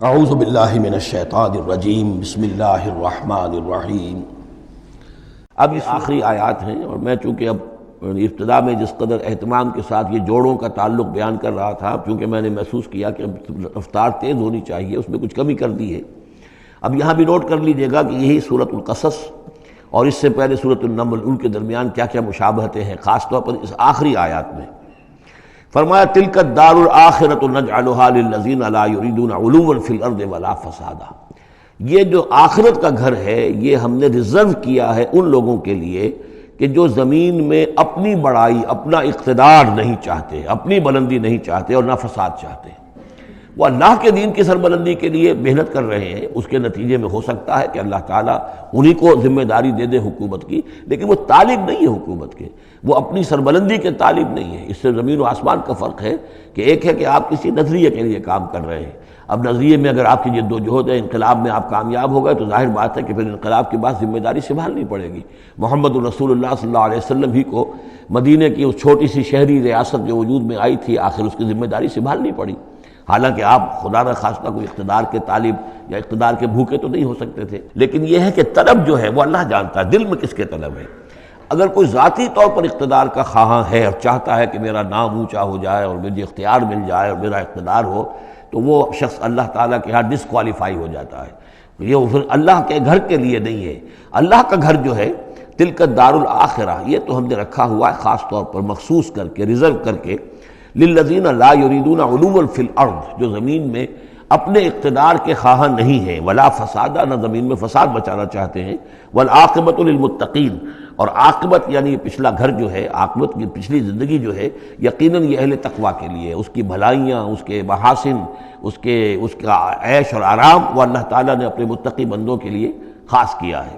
اعوذ باللہ من الشیطان الرجیم بسم اللہ الرحمن الرحیم۔ اب یہ آخری آیات ہیں، اور میں چونکہ اب ابتدا میں جس قدر اہتمام کے ساتھ یہ جوڑوں کا تعلق بیان کر رہا تھا، چونکہ میں نے محسوس کیا کہ رفتار تیز ہونی چاہیے، اس میں کچھ کمی کر دی ہے۔ اب یہاں بھی نوٹ کر لیجئے گا کہ یہی سورۃ القصص اور اس سے پہلے سورۃ النمل، ان کے درمیان کیا کیا مشابہتیں ہیں، خاص طور پر اس آخری آیات میں۔ فرمایا تلک الدار الآخرۃ نجعلها للذین لا یریدون علوا فی الارض ولا فسادا، یہ جو آخرت کا گھر ہے یہ ہم نے ریزرو کیا ہے ان لوگوں کے لیے کہ جو زمین میں اپنی بڑائی، اپنا اقتدار نہیں چاہتے، اپنی بلندی نہیں چاہتے اور نہ فساد چاہتے۔ وہ اللہ کے دین کی سربلندی کے لیے محنت کر رہے ہیں، اس کے نتیجے میں ہو سکتا ہے کہ اللہ تعالیٰ انہی کو ذمہ داری دے دے حکومت کی، لیکن وہ طالب نہیں ہے حکومت کے، وہ اپنی سربلندی کے طالب نہیں ہے۔ اس سے زمین و آسمان کا فرق ہے کہ ایک ہے کہ آپ کسی نظریے کے لیے کام کر رہے ہیں۔ اب نظریے میں اگر آپ کی جد و جہد ہے، انقلاب میں آپ کامیاب ہو گئے تو ظاہر بات ہے کہ پھر انقلاب کے بعد ذمہ داری سنبھالنی پڑے گی۔ محمد رسول اللہ صلی اللہ علیہ وسلم ہی کو مدینہ کی اس چھوٹی سی شہری ریاست جو وجود میں آئی تھی، آخر اس کی ذمہ داری سنبھالنی پڑی۔ حالانکہ آپ خدا نہ خواستہ کوئی اقتدار کے طالب یا اقتدار کے بھوکے تو نہیں ہو سکتے تھے، لیکن یہ ہے کہ طلب جو ہے وہ اللہ جانتا ہے دل میں کس کے طلب ہے۔ اگر کوئی ذاتی طور پر اقتدار کا خواہاں ہے اور چاہتا ہے کہ میرا نام اونچا ہو جائے اور مجھے اختیار مل جائے اور میرا اقتدار ہو، تو وہ شخص اللہ تعالیٰ کے ہاں ڈسکوالیفائی ہو جاتا ہے۔ یہ پھر اللہ کے گھر کے لیے نہیں ہے۔ اللہ کا گھر جو ہے تلک الدار الآخرہ، یہ تو ہم نے رکھا ہوا ہے خاص طور پر مخصوص کر کے، ریزرو کر کے، للذین لا یریدون علوا فی الارض، جو زمین میں اپنے اقتدار کے خواہاں نہیں ہیں، ولا فسادا، نہ زمین میں فساد بچانا چاہتے ہیں، والعاقبۃ للمتقین، اور عاقبت یعنی پچھلا گھر جو ہے، عاقبت کی پچھلی زندگی جو ہے یقیناً یہ اہل تقویٰ کے لیے، اس کی بھلائیاں، اس کے محاسن، اس کا عیش اور آرام وہ اللہ تعالیٰ نے اپنے متقی بندوں کے لیے خاص کیا ہے۔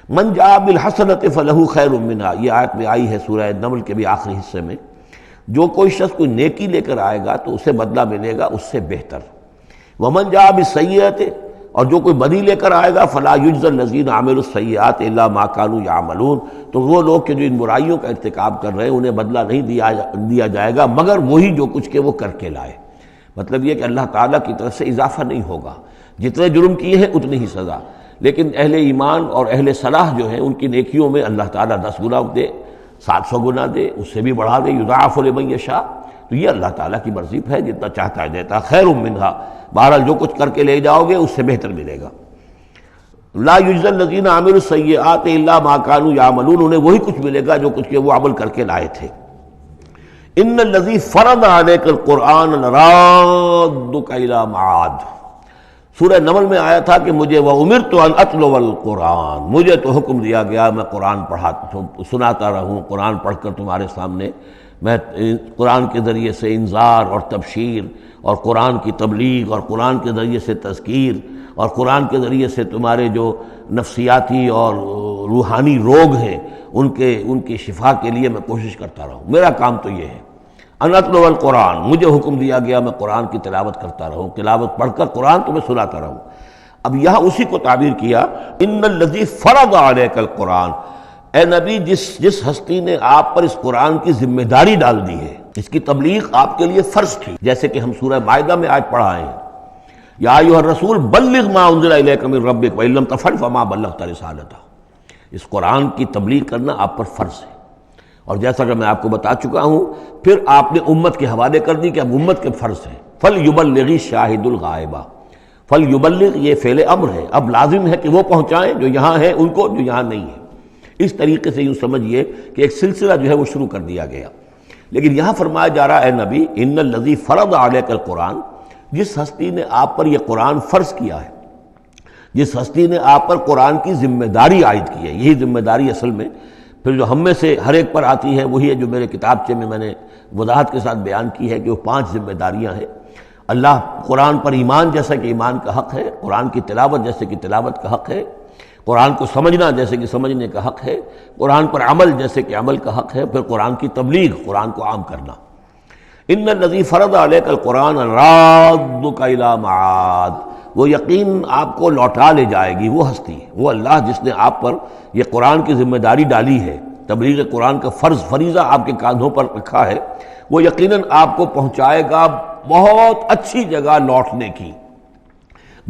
من جاء بالحسنۃ فلہ خیر منہا، یہ آیت میں آئی ہے سورہ نمل کے بھی آخری حصے میں۔ جو کوئی شخص کوئی نیکی لے کر آئے گا تو اسے بدلہ ملے گا اس سے بہتر۔ ومن جاء بالسیئۃ، اور جو کوئی بدی لے کر آئے گا فلا یجزی الذین عملوا السیئات الا ما كانوا یعملون، تو وہ لوگ کہ جو ان برائیوں کا ارتکاب کر رہے ہیں انہیں بدلہ نہیں دیا جائے گا مگر وہی جو کچھ کہ وہ کر کے لائے۔ مطلب یہ کہ اللہ تعالیٰ کی طرف سے اضافہ نہیں ہوگا، جتنے جرم کیے ہیں اتنی ہی سزا، لیکن اہل ایمان اور اہل صلاح جو ہیں ان کی نیکیوں میں اللہ تعالیٰ 10 گنا دے، 700 گنا دے، اس سے بھی بڑھا دے، یضاعف لمن یشاء، تو یہ اللہ تعالیٰ کی مرضی ہے، جتنا چاہتا ہے دیتا۔ خیر منہا، بہرحال جو کچھ کر کے لے جاؤ گے اس سے بہتر ملے گا۔ لا یجزی الذین عملوا السیئات الا ما كانوا یعملون، انہیں وہی کچھ ملے گا جو کچھ کہ وہ عمل کر کے لائے تھے۔ ان الذی فرض علیک القرآن لرادک الی معاد، سورہ نمل میں آیا تھا کہ مجھے وَأُمِرْتُ أَنْ أَتْلُوَ الْقُرْآنَ، مجھے تو حکم دیا گیا میں قرآن سناتا رہوں، قرآن پڑھ کر تمہارے سامنے میں قرآن کے ذریعے سے انذار اور تبشیر اور قرآن کی تبلیغ اور قرآن کے ذریعے سے تذکیر اور قرآن کے ذریعے سے تمہارے جو نفسیاتی اور روحانی روگ ہیں ان کی شفا کے لیے میں کوشش کرتا رہوں۔ میرا کام تو یہ ہے، ان اتلو القرآن، مجھے حکم دیا گیا میں قرآن کی تلاوت کرتا رہوں، تلاوت پڑھ کر قرآن تمہیں سناتا رہوں۔ اب یہاں اسی کو تعبیر کیا، ان الذی فرض علیک القرآن، اے نبی جس ہستی نے آپ پر اس قرآن کی ذمہ داری ڈال دی ہے، اس کی تبلیغ آپ کے لیے فرض تھی، جیسے کہ ہم سورہ مائدہ میں آج پڑھا ہے، یا ایھا الرسول بلغ ما انزل الیک من ربک وان لم تفعل فما بلغت رسالتہ، اس قرآن کی تبلیغ کرنا آپ پر فرض ہے۔ اور جیسا کہ میں آپ کو بتا چکا ہوں، پھر آپ نے امت کے حوالے کر دی کہ اب امت کے فرض ہے۔ فَلْيُبَلِّغِ الشَّاهِدُ الْغَائِبَ، فَلْيُبَلِّغ یہ فعل امر ہے، اب لازم ہے کہ وہ پہنچائیں جو یہاں ہیں ان کو، جو یہاں نہیں ہے۔ اس طریقے سے یوں سمجھیے کہ ایک سلسلہ جو ہے وہ شروع کر دیا گیا۔ لیکن یہاں فرمایا جا رہا ہے اے نبی ان الذی فرض علیک القرآن، جس ہستی نے آپ پر یہ قرآن فرض کیا ہے، جس ہستی نے آپ پر قرآن کی ذمہ داری عائد کی ہے۔ یہی ذمہ داری اصل میں پھر جو ہم میں سے ہر ایک پر آتی ہے وہی ہے جو میرے کتابچے میں نے وضاحت کے ساتھ بیان کی ہے کہ وہ 5 ذمہ داریاں ہیں۔ اللہ قرآن پر ایمان جیسا کہ ایمان کا حق ہے، قرآن کی تلاوت جیسے کہ تلاوت کا حق ہے، قرآن کو سمجھنا جیسے کہ سمجھنے کا حق ہے، قرآن پر عمل جیسے کہ عمل کا حق ہے، پھر قرآن کی تبلیغ، قرآن کو عام کرنا۔ ان الذی فرض علیک القرآن لرادک الی معاد، وہ یقین آپ کو لوٹا لے جائے گی وہ ہستی، وہ اللہ جس نے آپ پر یہ قرآن کی ذمہ داری ڈالی ہے، تبلیغ قرآن کا فریضہ آپ کے کاندھوں پر رکھا ہے، وہ یقیناً آپ کو پہنچائے گا بہت اچھی جگہ لوٹنے کی۔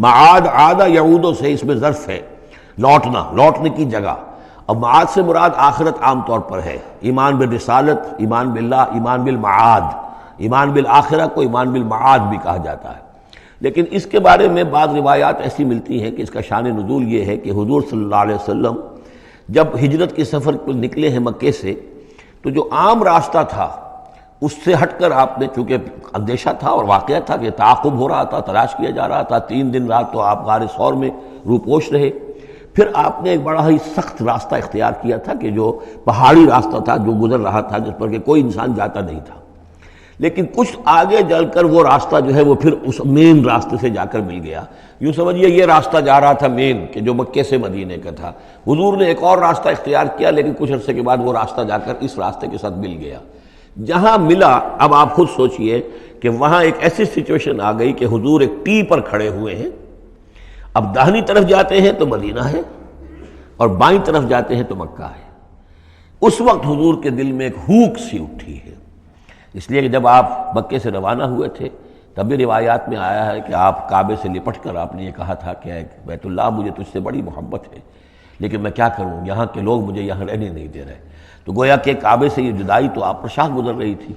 معاد عاد یعود سے اس میں ظرف ہے، لوٹنا، لوٹنے کی جگہ۔ اب معاد سے مراد آخرت عام طور پر ہے، ایمان بالرسالت، ایمان باللہ، ایمان بالمعاد، ایمان بالآخرہ کو ایمان بالمعاد بھی کہا جاتا ہے۔ لیکن اس کے بارے میں بعض روایات ایسی ملتی ہیں کہ اس کا شان نزول یہ ہے کہ حضور صلی اللہ علیہ وسلم جب ہجرت کے سفر پر نکلے ہیں مکے سے، تو جو عام راستہ تھا اس سے ہٹ کر آپ نے، چونکہ اندیشہ تھا اور واقعہ تھا کہ تعاقب ہو رہا تھا، تلاش کیا جا رہا تھا، 3 دن رات تو آپ غار ثور میں روپوش رہے، پھر آپ نے ایک بڑا ہی سخت راستہ اختیار کیا تھا کہ جو پہاڑی راستہ تھا جو گزر رہا تھا، جس پر کہ کوئی انسان جاتا نہیں تھا۔ لیکن کچھ آگے چل کر وہ راستہ جو ہے وہ پھر اس مین راستے سے جا کر مل گیا۔ یوں سمجھیے یہ راستہ جا رہا تھا مین، کہ جو مکے سے مدینے کا تھا۔ حضور نے ایک اور راستہ اختیار کیا، لیکن کچھ عرصے کے بعد وہ راستہ جا کر اس راستے کے ساتھ مل گیا۔ جہاں ملا، اب آپ خود سوچئے کہ وہاں ایک ایسی سچویشن آ گئی کہ حضور ایک ٹی پر کھڑے ہوئے ہیں۔ اب داہنی طرف جاتے ہیں تو مدینہ ہے، اور بائیں طرف جاتے ہیں تو مکہ ہے۔ اس وقت حضور کے دل میں ایک ہوک سی اٹھی ہے، اس لیے کہ جب آپ مکے سے روانہ ہوئے تھے تب بھی روایات میں آیا ہے کہ آپ کعبے سے لپٹ کر آپ نے یہ کہا تھا کہ بیت اللہ مجھے تجھ سے بڑی محبت ہے، لیکن میں کیا کروں، یہاں کے لوگ مجھے یہاں رہنے نہیں دے رہے۔ تو گویا کہ کعبے سے یہ جدائی تو آپ پر شاہ گزر رہی تھی۔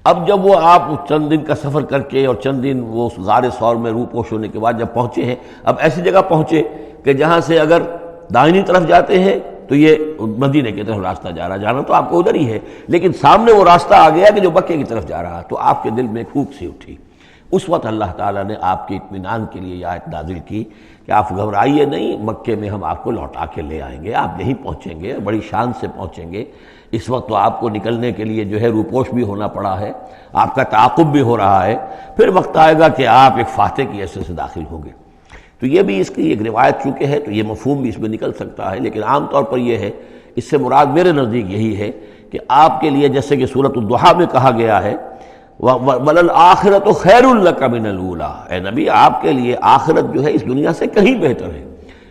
اب جب وہ آپ چند دن کا سفر کر کے اور چند دن وہ غار ثور میں روپوش ہونے کے بعد جب پہنچے ہیں، اب ایسی جگہ پہنچے کہ جہاں سے اگر دائنی طرف جاتے ہیں تو یہ مدینے کی طرف راستہ جا رہا، جانا تو آپ کو ادھر ہی ہے، لیکن سامنے وہ راستہ آ گیا کہ جو مکے کی طرف جا رہا، تو آپ کے دل میں ایک ہوک سی اٹھی۔ اس وقت اللہ تعالیٰ نے آپ کے اطمینان کے لیے یہ آیت نازل کی کہ آپ گھبرائیے نہیں، مکے میں ہم آپ کو لوٹا کے لے آئیں گے، آپ یہیں پہنچیں گے، بڑی شان سے پہنچیں گے۔ اس وقت تو آپ کو نکلنے کے لیے جو ہے روپوش بھی ہونا پڑا ہے، آپ کا تعاقب بھی ہو رہا ہے، پھر وقت آئے گا کہ آپ ایک فاتح کی حیثیت سے داخل ہوں گے۔ تو یہ بھی اس کی ایک روایت چونکہ ہے تو یہ مفہوم بھی اس میں نکل سکتا ہے، لیکن عام طور پر یہ ہے، اس سے مراد میرے نزدیک یہی ہے کہ آپ کے لیے جیسے کہ سورۃ الضحیٰ میں کہا گیا ہے وَلَلْآخِرَةُ خَيْرٌ لَكَ مِنَ الْأُولَىٰ، اے نبی آپ کے لیے آخرت جو ہے اس دنیا سے کہیں بہتر ہے،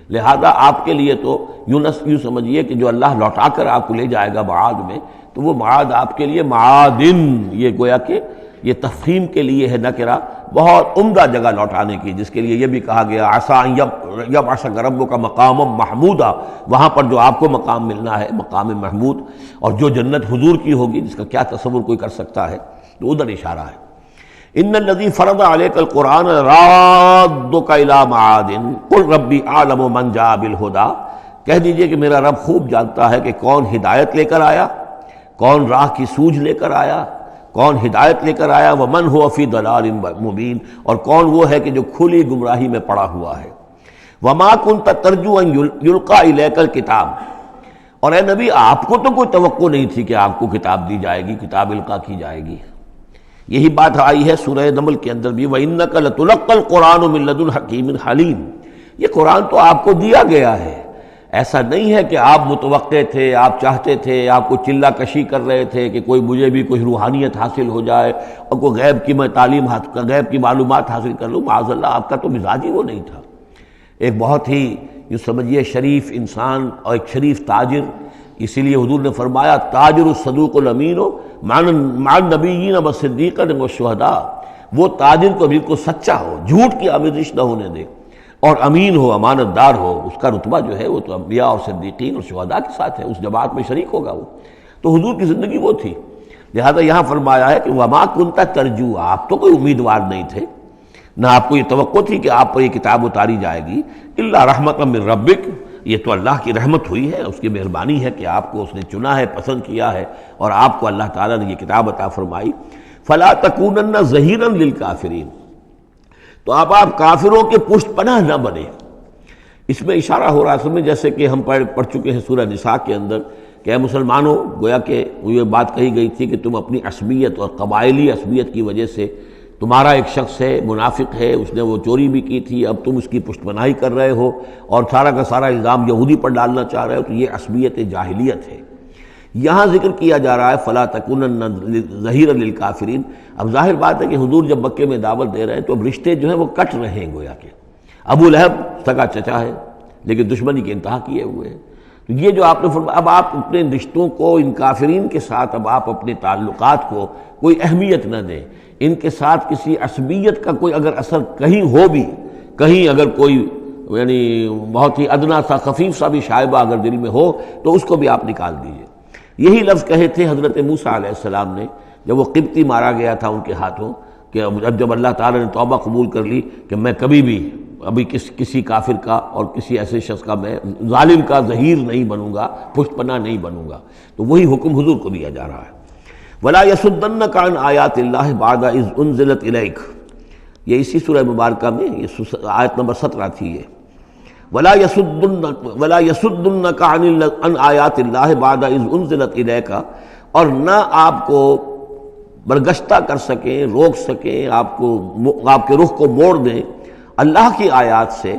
لہذا آپ کے لیے تو یوں سمجھیے کہ جو اللہ لوٹا کر آپ کو لے جائے گا معاد میں، تو وہ معاد آپ کے لیے معادن، یہ گویا کہ یہ تفخیم کے لیے ہے نکرہ، بہت عمدہ جگہ لوٹانے کی، جس کے لیے یہ بھی کہا گیا عسیٰ ان یبعثک ربک مقاما محمودا، وہاں پر جو آپ کو مقام ملنا ہے مقام محمود، اور جو جنت حضور کی ہوگی جس کا کیا تصور کوئی کر سکتا ہے، تو ادھر اشارہ ہے۔ ان الذی فرض علیک القرآن رادک الی معاد قل ربی اعلم من جاء بالہدی، کہہ دیجئے کہ میرا رب خوب جانتا ہے کہ کون ہدایت لے کر آیا، کون راہ کی سوجھ لے کر آیا، کون ہدایت لے کر آیا، ومن هو فی ضلال مبین، اور کون وہ ہے کہ جو کھلی گمراہی میں پڑا ہوا ہے۔ وما کنت ترجو ان یلقی الیک الکتاب، اور اے نبی آپ کو تو کوئی توقع نہیں تھی کہ آپ کو کتاب دی جائے گی، کتاب القا کی جائے گی۔ یہی بات آئی ہے سورہ نمل کے اندر بھی وَإِنَّكَ لَتُلَقَّى الْقُرْآنُ مِن لَّدُنْ حَكِيمٍ حَلِيمٍ، یہ قرآن تو آپ کو دیا گیا ہے، ایسا نہیں ہے کہ آپ متوقع تھے، آپ چاہتے تھے، آپ کو چلہ کشی کر رہے تھے کہ کوئی مجھے بھی کوئی روحانیت حاصل ہو جائے اور کوئی غیب کی میں تعلیم غیب کی معلومات حاصل کر لوں، معاذ اللہ آپ کا تو مزاج ہی وہ نہیں تھا۔ ایک بہت ہی یوں سمجھیے شریف انسان اور ایک شریف تاجر، اسی لیے حضور نے فرمایا تاجر الصدوق الامین مع النبیین والصدیقین والشہداء، وہ تاجر کو بالکل سچا ہو، جھوٹ کی آمیزش نہ ہونے دے، اور امین ہو، امانت دار ہو، اس کا رتبہ جو ہے وہ تو انبیاء اور صدیقین اور شہداء کے ساتھ ہے، اس جماعت میں شریک ہوگا وہ۔ تو حضور کی زندگی وہ تھی، لہذا یہاں فرمایا ہے کہ وما کنت ترجو، آپ تو کوئی امیدوار نہیں تھے، نہ آپ کو یہ توقع تھی کہ آپ پر یہ کتاب اتاری جائے گی، الا رحمۃ من ربک، یہ تو اللہ کی رحمت ہوئی ہے، اس کی مہربانی ہے کہ آپ کو اس نے چنا ہے، پسند کیا ہے، اور آپ کو اللہ تعالیٰ نے یہ کتاب عطا فرمائی۔ فلا تکونن ظہیرا للکافرین، تو اب آپ کافروں کے پشت پناہ نہ بنے۔ اس میں اشارہ ہو رہا ہے سمجھ، جیسے کہ ہم پڑھ چکے ہیں سورہ نساء کے اندر کہ اے مسلمانوں، گویا کہ یہ بات کہی گئی تھی کہ تم اپنی عصبیت اور قبائلی عصبیت کی وجہ سے، تمہارا ایک شخص ہے منافق ہے، اس نے وہ چوری بھی کی تھی، اب تم اس کی پشت پناہی کر رہے ہو اور سارا کا سارا الزام یہودی پر ڈالنا چاہ رہے ہو، تو یہ عصبیت جاہلیت ہے۔ یہاں ذکر کیا جا رہا ہے فلا تکونن ظہیرا للکافرین۔ اب ظاہر بات ہے کہ حضور جب مکے میں دعوت دے رہے ہیں تو اب رشتے جو ہیں وہ کٹ رہے ہیں، گویا کہ ابو لہب سگا چچا ہے لیکن دشمنی کی انتہا کیے ہوئے ہیں۔ تو یہ جو آپ نے فرمایا، اب آپ اپنے رشتوں کو ان کافرین کے ساتھ، اب آپ اپنے تعلقات کو کوئی اہمیت نہ دیں، ان کے ساتھ کسی عصبیت کا کوئی اگر اثر کہیں ہو بھی کہیں اگر کوئی یعنی بہت ہی ادنا سا خفیف سا بھی شائبہ اگر دل میں ہو تو اس کو بھی آپ نکال دیجئے۔ یہی لفظ کہے تھے حضرت موسیٰ علیہ السلام نے جب وہ قبطی مارا گیا تھا ان کے ہاتھوں، کہ جب اللہ تعالیٰ نے توبہ قبول کر لی کہ میں کبھی بھی ابھی کسی کافر کا اور کسی ایسے شخص کا، میں ظالم کا ظہیر نہیں بنوں گا، پشت پناہ نہیں بنوں گا، تو وہی حکم حضور کو دیا جا رہا ہے۔ وَلَا يَصُدَّنَّكَ عَنْ آيَاتِ اللَّهِ بَعْدَ إِذْ أُنزِلَتْ إِلَيْكَ، یہ اسی سورہ مبارکہ میں یہ آیت نمبر 17 تھی یہ۔ وَلَا يَصُدُّنَّكَ عَنْ آيَاتِ اللَّهِ بَعْدَ إِذْ أُنزِلَتْ إِلَيْكَ، اور نہ آپ کو برگشتہ کر سکیں، روک سکیں، آپ کے رخ کو موڑ دیں اللہ کی آیات سے،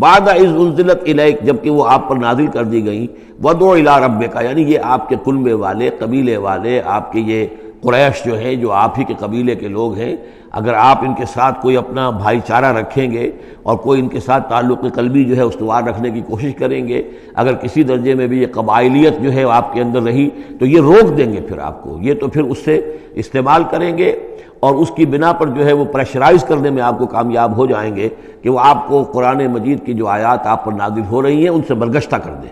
بعد اذ انزلت الیک، جبکہ وہ آپ پر نازل کر دی گئیں، وَدْعُ إِلَىٰ رَبِّكَ، یعنی یہ آپ کے کنبے والے، قبیلے والے، آپ کے یہ قریش جو ہیں جو آپ ہی کے قبیلے کے لوگ ہیں، اگر آپ ان کے ساتھ کوئی اپنا بھائی چارہ رکھیں گے اور کوئی ان کے ساتھ تعلق قلبی جو ہے استوار رکھنے کی کوشش کریں گے، اگر کسی درجے میں بھی یہ قبائلیت جو ہے آپ کے اندر رہی تو یہ روک دیں گے پھر آپ کو، یہ تو پھر اس سے استعمال کریں گے اور اس کی بنا پر جو ہے وہ پریشرائز کرنے میں آپ کو کامیاب ہو جائیں گے کہ وہ آپ کو قرآن مجید کی جو آیات آپ پر نازل ہو رہی ہیں ان سے برگشتہ کر دیں۔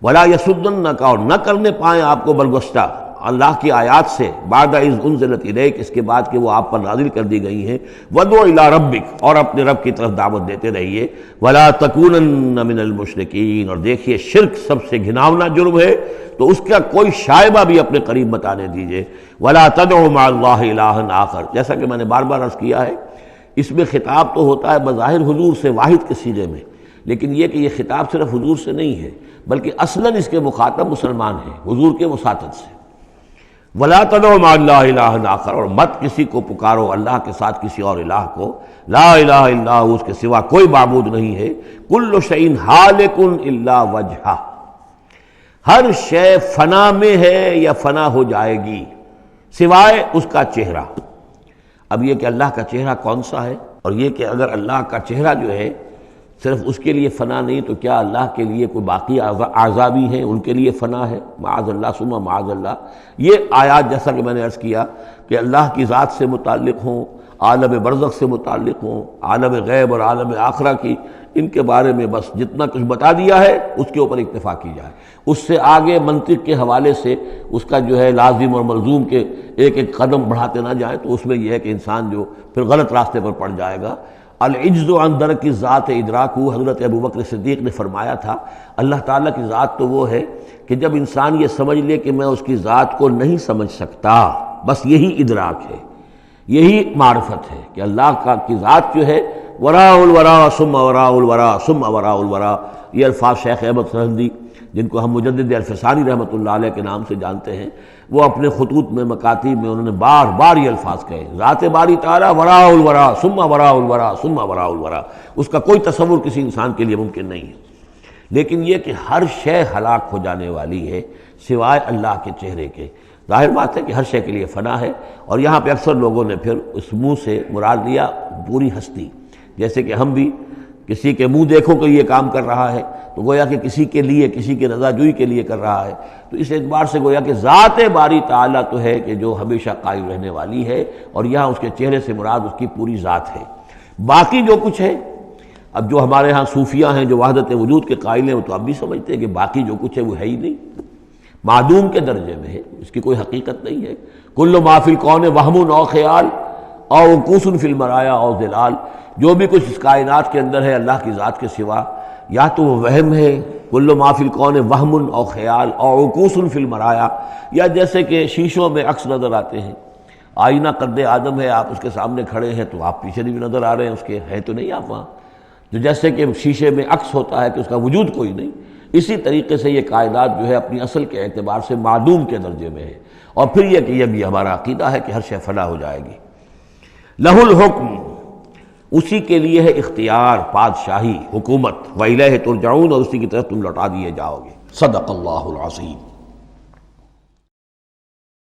وَلَا يَصُدُّنَّكَ، اور نہ کرنے پائیں آپ کو برگشتہ اللہ کی آیات سے، بعد اذ انزلت الیک، اس کے بعد کہ وہ آپ پر نازل کر دی گئی ہیں، وَدْعُ إِلَىٰ رَبِّكَ، اور اپنے رب کی طرف دعوت دیتے رہیے، وَلَا تَكُونَنَّ مِنَ الْمُشْرِكِينَ، اور دیکھیے شرک سب سے گھناؤنا جرم ہے تو اس کا کوئی شائبہ بھی اپنے قریب بتانے دیجئے۔ وَلَا تَدْعُ مَعَ اللَّهِ إِلَٰهًا آخر، جیسا کہ میں نے بار بار عرض کیا ہے، اس میں خطاب تو ہوتا ہے بظاہر حضور سے واحد کے صیغے میں، لیکن یہ کہ یہ خطاب صرف حضور سے نہیں ہے بلکہ اصلاً اس کے مخاطب مسلمان ہیں حضور کے وساطت سے۔ وَلَا تَدْعُ مَعَ اللَّهِ إِلَٰهًا آخر، اور مت کسی کو پکارو اللہ کے ساتھ کسی اور الہ کو، لا الہ الا ہو، اس کے سوا کوئی معبود نہیں ہے، کل شیء ہالک الا وجہہ، ہر شے فنا میں ہے یا فنا ہو جائے گی سوائے اس کا چہرہ۔ اب یہ کہ اللہ کا چہرہ کون سا ہے، اور یہ کہ اگر اللہ کا چہرہ جو ہے صرف اس کے لیے فنا نہیں تو کیا اللہ کے لیے کوئی باقی اعضاء بھی ہیں، ان کے لیے فنا ہے؟ معاذ اللہ ثم معاذ اللہ۔ یہ آیات جیسا کہ میں نے عرض کیا کہ اللہ کی ذات سے متعلق ہوں، عالم برزخ سے متعلق ہوں، عالم غیب اور عالم آخرہ کی، ان کے بارے میں بس جتنا کچھ بتا دیا ہے اس کے اوپر اکتفا کی جائے، اس سے آگے منطق کے حوالے سے اس کا جو ہے لازم اور ملزوم کے ایک ایک قدم بڑھاتے نہ جائیں، تو اس میں یہ ہے کہ انسان جو پھر غلط راستے پر پڑ جائے گا۔ العجز عن درک ذات ادراکو، حضرت ابوبکر صدیق نے فرمایا تھا اللہ تعالیٰ کی ذات تو وہ ہے کہ جب انسان یہ سمجھ لے کہ میں اس کی ذات کو نہیں سمجھ سکتا، بس یہی ادراک ہے، یہی معرفت ہے کہ اللہ کی ذات جو ہے وراء الورا ثم وراء الورا ثم وراء الورا۔ یہ الفاظ شیخ احمد سرہندی، جن کو ہم مجدد الفسانی رحمۃ اللہ علیہ کے نام سے جانتے ہیں، وہ اپنے خطوط میں مکاتیب میں انہوں نے بار بار یہ الفاظ کہے، ذات باری تعالیٰ وراء الورا ثم وراء الورا ثم وراء الورا، اس کا کوئی تصور کسی انسان کے لیے ممکن نہیں ہے۔ لیکن یہ کہ ہر شے ہلاک ہو جانے والی ہے سوائے اللہ کے چہرے کے، ظاہر بات ہے کہ ہر شے کے لیے فنا ہے، اور یہاں پہ اکثر لوگوں نے پھر اس منہ سے مراد لیا پوری ہستی، جیسے کہ ہم بھی کسی کے منہ دیکھو کہ یہ کام کر رہا ہے تو گویا کہ کسی کے لیے، کسی کے رضا جوئی کے لیے کر رہا ہے، تو اس اعتبار سے گویا کہ ذات باری تعالیٰ تو ہے کہ جو ہمیشہ قائم رہنے والی ہے، اور یہاں اس کے چہرے سے مراد اس کی پوری ذات ہے۔ باقی جو کچھ ہے، اب جو ہمارے ہاں صوفیہ ہیں جو وحدت وجود کے قائل ہیں، وہ تو اب بھی سمجھتے ہیں کہ باقی جو کچھ ہے وہ ہے ہی نہیں، معدوم کے درجے میں ہے، اس کی کوئی حقیقت نہیں ہے۔ کل ما فی الکون وہم او خیال او وقوف فی المرایا او ظلال، جو بھی کچھ اس کائنات کے اندر ہے اللہ کی ذات کے سوا یا تو وہ وہم ہے، کل ما فی الکون وہم او خیال او وقوف فی المرایا، یا جیسے کہ شیشوں میں عکس نظر آتے ہیں، آئینہ قد آدم ہے، آپ اس کے سامنے کھڑے ہیں تو آپ پیچھے بھی نظر آ رہے ہیں، اس کے ہے تو نہیں آپ وہاں، جو جیسے کہ شیشے میں عکس ہوتا ہے کہ اس کا وجود کوئی نہیں، اسی طریقے سے یہ کائنات جو ہے اپنی اصل کے اعتبار سے معدوم کے درجے میں ہے۔ اور پھر یہ کہ یہ بھی ہمارا عقیدہ ہے کہ ہر شے فنا ہو جائے گی۔ لہ الحکم، اسی کے لیے ہے اختیار، بادشاہی، حکومت، وَإِلَيْهِ تُرْجَعُونَ، اور اسی کی طرف تم لوٹا دیے جاؤ گے۔ صدق اللہ العظیم۔